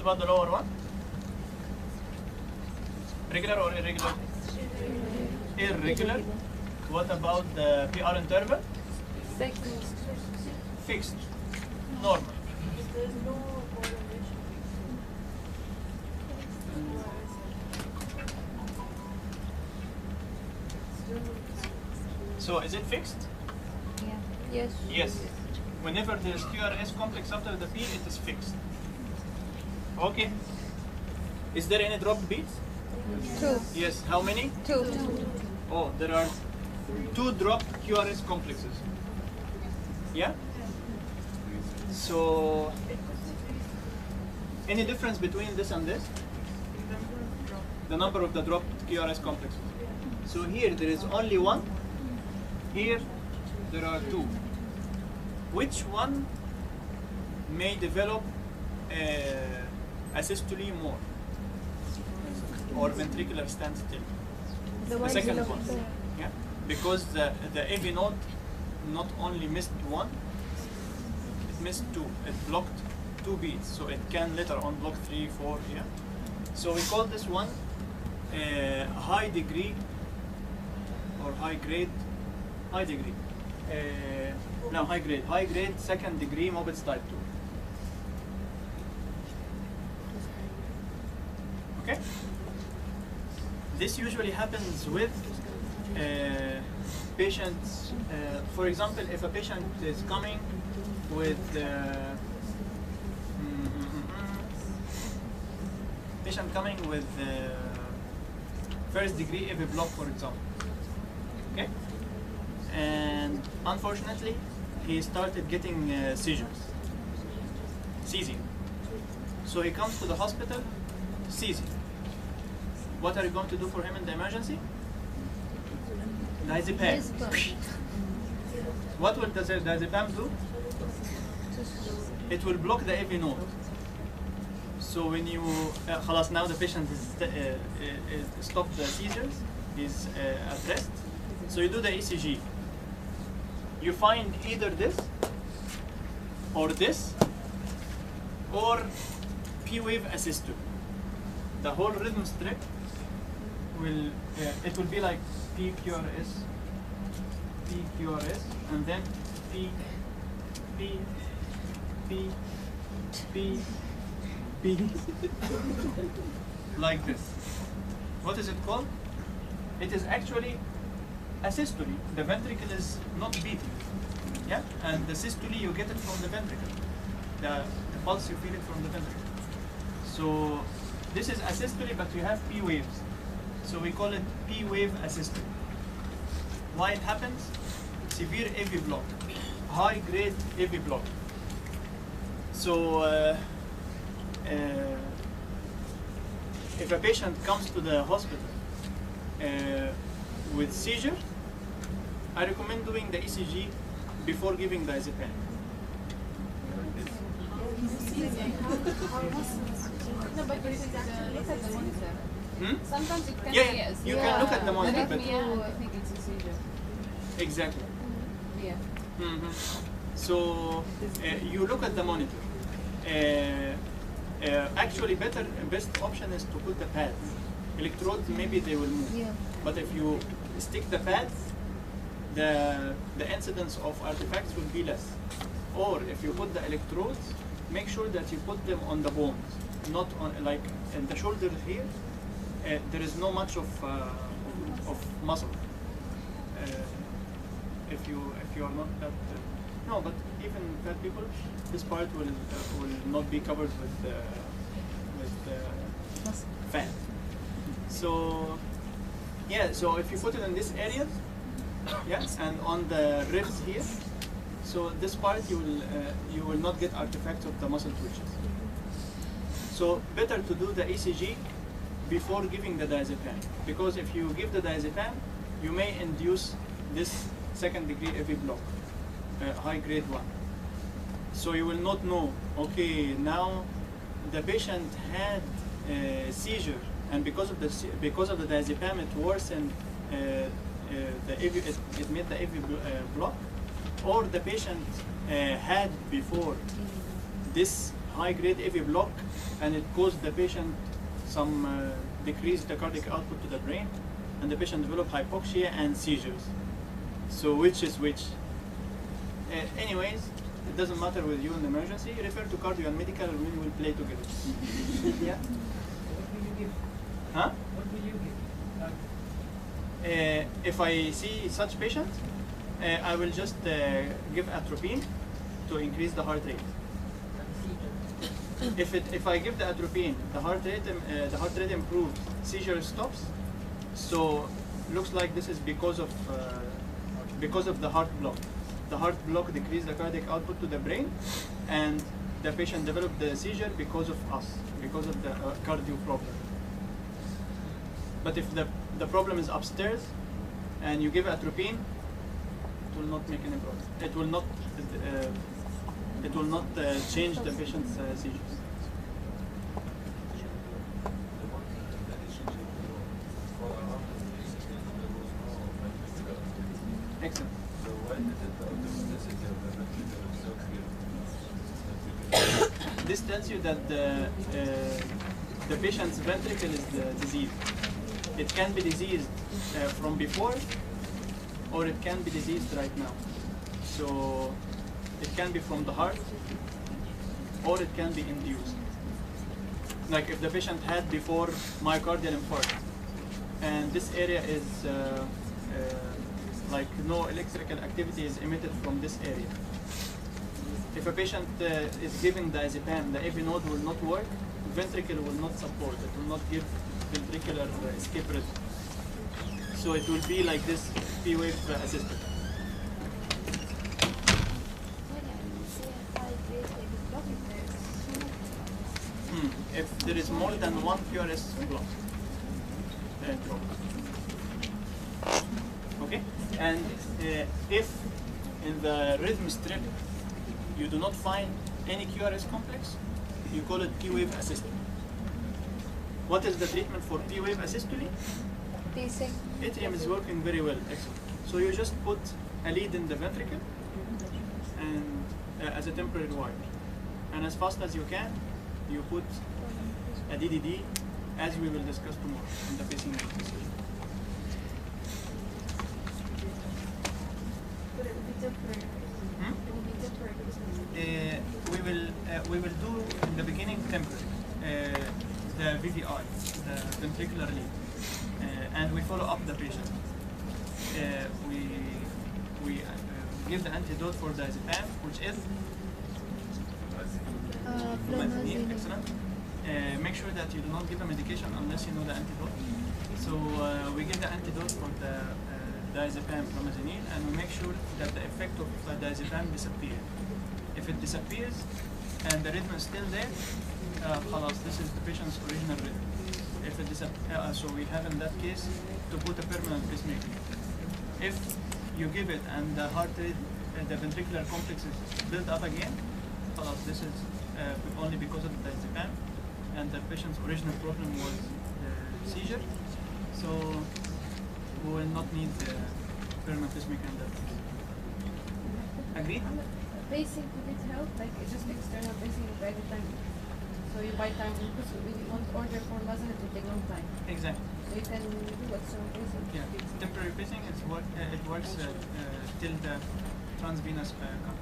about the lower one? Regular or irregular? Irregular. What about the PR interval? Fixed. Normal. There's no correlation. So is it fixed? Yeah. Yes. Yes. Whenever there is QRS complex after the P, it is fixed. Okay. Is there any dropped beats? 2. Yes. How many? 2. Oh, there are 2 dropped QRS complexes. Yeah? So, any difference between this and this? The number of the dropped QRS complexes. So here there is only 1. Here there are 2. Which one may develop asystole more? Or ventricular standstill? The second one. Yeah? Because the AV node not only missed 1, it missed 2. It blocked 2 beats, so it can later on block 3, 4. Yeah. So we call this one high degree or high grade second degree Mobitz type 2. Okay. This usually happens with patients. For example, if a patient is coming with first degree AV block, for example. Okay, and unfortunately, he started getting seizing. So he comes to the hospital, seizing. What are you going to do for him in the emergency? Diazepam. What will the diazepam do? It will block the AV node. So when you, now the patient is stopped the seizures, is at rest. So you do the ECG. You find either this, or P-wave assisted. The whole rhythm strip will, it will be like PQRS, and then P, like this. What is it called? It is actually a systole. The ventricle is not beating. Yeah? And the systole, you get it from the ventricle. The pulse, you feel it from the ventricle. So this is asystole, but you have P waves. So we call it P wave asystole. Why it happens? Severe AV block, high grade AV block. So if a patient comes to the hospital with seizure, I recommend doing the ECG before giving diazepam. No, but you can look at the monitor. Sometimes it can Yeah, you can look at the monitor, but I think it's a seizure. exactly. Yeah. So you look at the monitor. Actually, best option is to put the pads. Electrodes, maybe they will move. Yeah. But if you stick the pads, the incidence of artifacts will be less. Or if you put the electrodes, make sure that you put them on the bones, not on, like in the shoulder here. There is no much of muscle. If you are not that no, but even fat people, this part will not be covered with fat. So yeah, so if you put it in this area, yes, and on the ribs here, so this part you will not get artifacts of the muscle twitches. So better to do the ECG before giving the diazepam, because if you give the diazepam, you may induce this second degree AV block, high grade 1. So you will not know, okay, now the patient had a seizure, and because of the diazepam it worsened the AV, it made the AV block, or the patient had before this high-grade AV block, and it caused the patient some decreased the cardiac output to the brain, and the patient developed hypoxia and seizures. So which is which? Anyways, it doesn't matter with you in emergency. Refer to cardio and medical, and we will play together. Yeah. What will you give? Huh? What will you give? If I see such patient, I will just give atropine to increase the heart rate. If I give the atropine, the heart rate improves, seizure stops. So looks like this is because of the heart block. The heart block decreased the cardiac output to the brain, and the patient developed the seizure because of us, because of the cardio problem. But if the problem is upstairs, and you give atropine, it will not make any problem. It will not change the patient's seizures. Excellent. So why did the automaticity of the ventricular block here? This tells you that the patient's ventricle is diseased. It can be diseased from before, or it can be diseased right now. So it can be from the heart, or it can be induced. Like if the patient had before myocardial infarct, and this area is like no electrical activity is emitted from this area. If a patient is giving diazepam, the AV node will not work, ventricle will not support, it will not give ventricular escape rhythm. So it will be like this P-wave assisted. If there is more than one QRS block. Okay? And if in the rhythm strip you do not find any QRS complex, you call it P-wave assisted. What is the treatment for P-wave asystole? Atrium is working very well, excellent. So you just put a lead in the ventricle and as a temporary wire. And as fast as you can, you put a DDD, as we will discuss tomorrow in the pacing decision. But it will be temporary. Hmm? It will be temporary. We will do in the beginning temporary, the VVI, the ventricular lead, and we follow up the patient. We give the antidote for diazepam, which is flumazenine, excellent. Make sure that you do not give a medication unless you know the antidote. So we give the antidote for the diazepam, flumazenine, and we make sure that the effect of diazepam disappears. If it disappears and the rhythm is still there, this is the patient's original rhythm. If it disappears, so we have in that case to put a permanent pacemaker. If you give it and the heart rate, the ventricular complex is built up again, this is only because of the diazepam, and the patient's original problem was the seizure, so we will not need the permanent pacemaker in that case. Agreed? Pacing, could it help? Like just external pacing by the time. So you buy time because we want order for doesn't have to take long time. Exactly. So you can do external pacing. Yeah. Temporary pacing, it works till the transvenous cut.